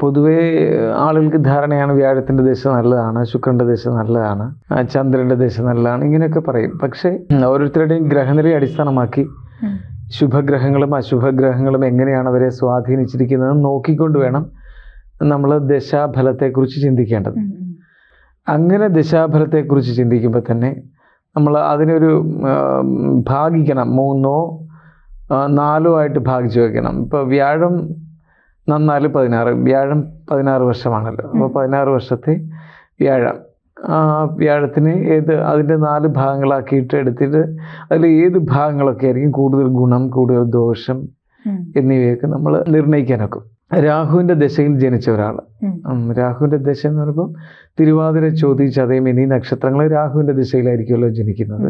പൊതുവേ ആളുകൾക്ക് ധാരണയാണ് വ്യാഴത്തിൻ്റെ ദശ നല്ലതാണ്, ശുക്രൻ്റെ ദശ നല്ലതാണ്, ചന്ദ്രൻ്റെ ദശ നല്ലതാണ്, ഇങ്ങനെയൊക്കെ പറയും. പക്ഷേ ഓരോരുത്തരുടെയും ഗ്രഹനിലയെ അടിസ്ഥാനമാക്കി ശുഭഗ്രഹങ്ങളും അശുഭഗ്രഹങ്ങളും എങ്ങനെയാണ് അവരെ സ്വാധീനിച്ചിരിക്കുന്നത് നോക്കിക്കൊണ്ട് വേണം നമ്മൾ ദശാഫലത്തെക്കുറിച്ച് ചിന്തിക്കേണ്ടത്. അങ്ങനെ ദശാഫലത്തെക്കുറിച്ച് ചിന്തിക്കുമ്പോൾ തന്നെ നമ്മൾ അതിനൊരു ഭാഗിക്കണം, 3 or 4 ആയിട്ട് ഭാഗിച്ചു വയ്ക്കണം. ഇപ്പോൾ വ്യാഴം നന്നാല് 16, വ്യാഴം 16 വർഷമാണല്ലോ. അപ്പോൾ 16 വർഷത്തെ വ്യാഴത്തിന് അതിൻ്റെ 4 ഭാഗങ്ങളാക്കിയിട്ട് എടുത്തിട്ട് അതിൽ ഏത് ഭാഗങ്ങളൊക്കെ ആയിരിക്കും കൂടുതൽ ഗുണം, കൂടുതൽ ദോഷം എന്നിവയൊക്കെ നമ്മൾ നിർണ്ണയിക്കാനൊക്കും. രാഹുവിൻ്റെ ദശയിൽ ജനിച്ച ഒരാൾ, രാഹുവിൻ്റെ ദശ എന്ന് പറയുമ്പോൾ തിരുവാതിര, ചോതി, ചതയം എന്നീ നക്ഷത്രങ്ങൾ രാഹുവിൻ്റെ ദിശയിലായിരിക്കുമല്ലോ ജനിക്കുന്നത്.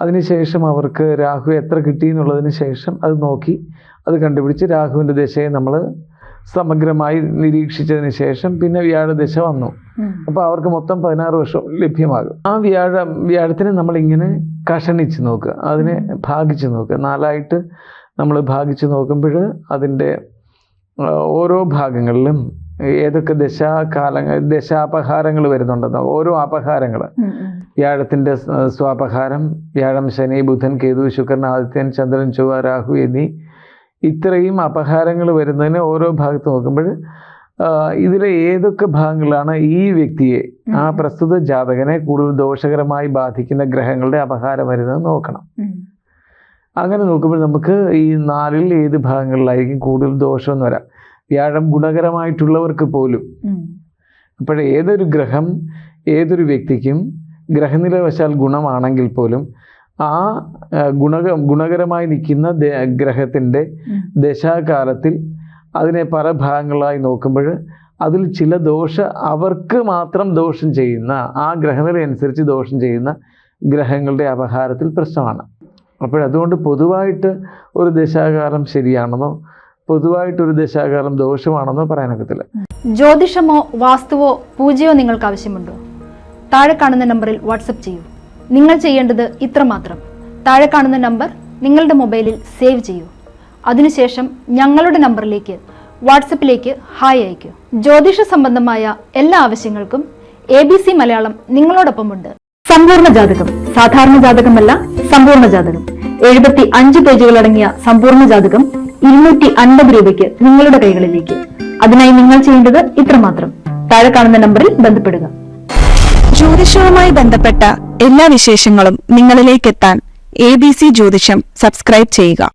അതിനുശേഷം അവർക്ക് രാഹു എത്ര കിട്ടി എന്നുള്ളതിന് ശേഷം അത് നോക്കി അത് കണ്ടുപിടിച്ച് രാഹുവിൻ്റെ ദശയെ നമ്മൾ സമഗ്രമായി നിരീക്ഷിച്ചതിന് ശേഷം പിന്നെ വ്യാഴദശ വന്നു. അപ്പോൾ അവർക്ക് മൊത്തം 16 വർഷം ലഭ്യമാകും. ആ വ്യാഴത്തിനെ നമ്മളിങ്ങനെ കഷണിച്ച് നോക്കുക, അതിനെ ഭാഗിച്ച് നോക്കുക. 4 ആയിട്ട് നമ്മൾ ഭാഗിച്ച് നോക്കുമ്പോൾ അതിൻ്റെ ഓരോ ഭാഗങ്ങളിലും ഏതൊക്കെ ദശാപഹാരങ്ങൾ വരുന്നുണ്ടെന്നോ, ഓരോ അപഹാരങ്ങൾ, വ്യാഴത്തിൻ്റെ സ്വാപഹാരം, വ്യാഴം, ശനി, ബുധൻ, കേതു, ശുക്രൻ, ആദിത്യൻ, ചന്ദ്രൻ, ചൊവ്വ, രാഹു എന്നീ ഇത്രയും അപഹാരങ്ങൾ വരുന്നതിന് ഓരോ ഭാഗത്ത് നോക്കുമ്പോൾ ഇതിലെ ഏതൊക്കെ ഭാഗങ്ങളാണ് ഈ വ്യക്തിയെ, ആ പ്രസ്തുത ജാതകനെ കൂടുതൽ ദോഷകരമായി ബാധിക്കുന്ന ഗ്രഹങ്ങളുടെ അപഹാരം വരുന്നത് നോക്കണം. അങ്ങനെ നോക്കുമ്പോൾ നമുക്ക് ഈ 4-ൽ ഏത് ഭാഗങ്ങളിലായിരിക്കും കൂടുതൽ ദോഷമെന്ന് വരാം. വ്യാഴം ഗുണകരമായിട്ടുള്ളവർക്ക് പോലും. അപ്പോൾ ഏതൊരു ഗ്രഹം ഏതൊരു വ്യക്തിക്കും ഗ്രഹനിലവശാൽ ഗുണമാണെങ്കിൽ പോലും ആ ഗുണകരമായി നിൽക്കുന്ന ഗ്രഹത്തിൻ്റെ ദശാകാലത്തിൽ അതിനെ പല ഭാഗങ്ങളായി നോക്കുമ്പോൾ അതിൽ ചില അവർക്ക് മാത്രം ദോഷം ചെയ്യുന്ന, ആ ഗ്രഹനില അനുസരിച്ച് ദോഷം ചെയ്യുന്ന ഗ്രഹങ്ങളുടെ അപഹാരത്തിൽ പ്രശ്നമാണ്. അപ്പോഴതുകൊണ്ട് പൊതുവായിട്ട് ഒരു ദശാകാലം ശരിയാണെന്നോ പൊതുവായിട്ടൊരു ദശാകാലം ദോഷമാണെന്നോ പറയാനൊക്കത്തില്ല. ജ്യോതിഷമോ വാസ്തുവോ പൂജയോ നിങ്ങൾക്ക് ആവശ്യമുണ്ടോ? താഴെ കാണുന്ന നമ്പറിൽ വാട്സപ്പ് ചെയ്യൂ. നിങ്ങൾ ചെയ്യേണ്ടത് ഇത്രമാത്രം: താഴെ കാണുന്ന നമ്പർ നിങ്ങളുടെ മൊബൈലിൽ സേവ് ചെയ്യൂ. അതിനുശേഷം ഞങ്ങളുടെ നമ്പറിലേക്ക് വാട്സപ്പിലേക്ക് ഹായ് അയക്കൂ. ജ്യോതിഷ സംബന്ധമായ എല്ലാ ആവശ്യങ്ങൾക്കും ABC മലയാളം നിങ്ങളോടൊപ്പമുണ്ട്. സമ്പൂർണ്ണ ജാതകം, സാധാരണ ജാതകമല്ല, സമ്പൂർണ്ണ ജാതകം. 75 പേജുകളടങ്ങിയ സമ്പൂർണ്ണ ജാതകം 250 രൂപയ്ക്ക് നിങ്ങളുടെ കൈകളിലേക്ക്. അതിനായി നിങ്ങൾ ചെയ്യേണ്ടത് ഇത്രമാത്രം: താഴെ കാണുന്ന നമ്പറിൽ ബന്ധപ്പെടുക. ജ്യോതിഷവുമായി ബന്ധപ്പെട്ട എല്ലാ വിശേഷങ്ങളും നിങ്ങളിലേക്ക് എത്താൻ ABC ജ്യോതിഷം സബ്സ്ക്രൈബ് ചെയ്യുക.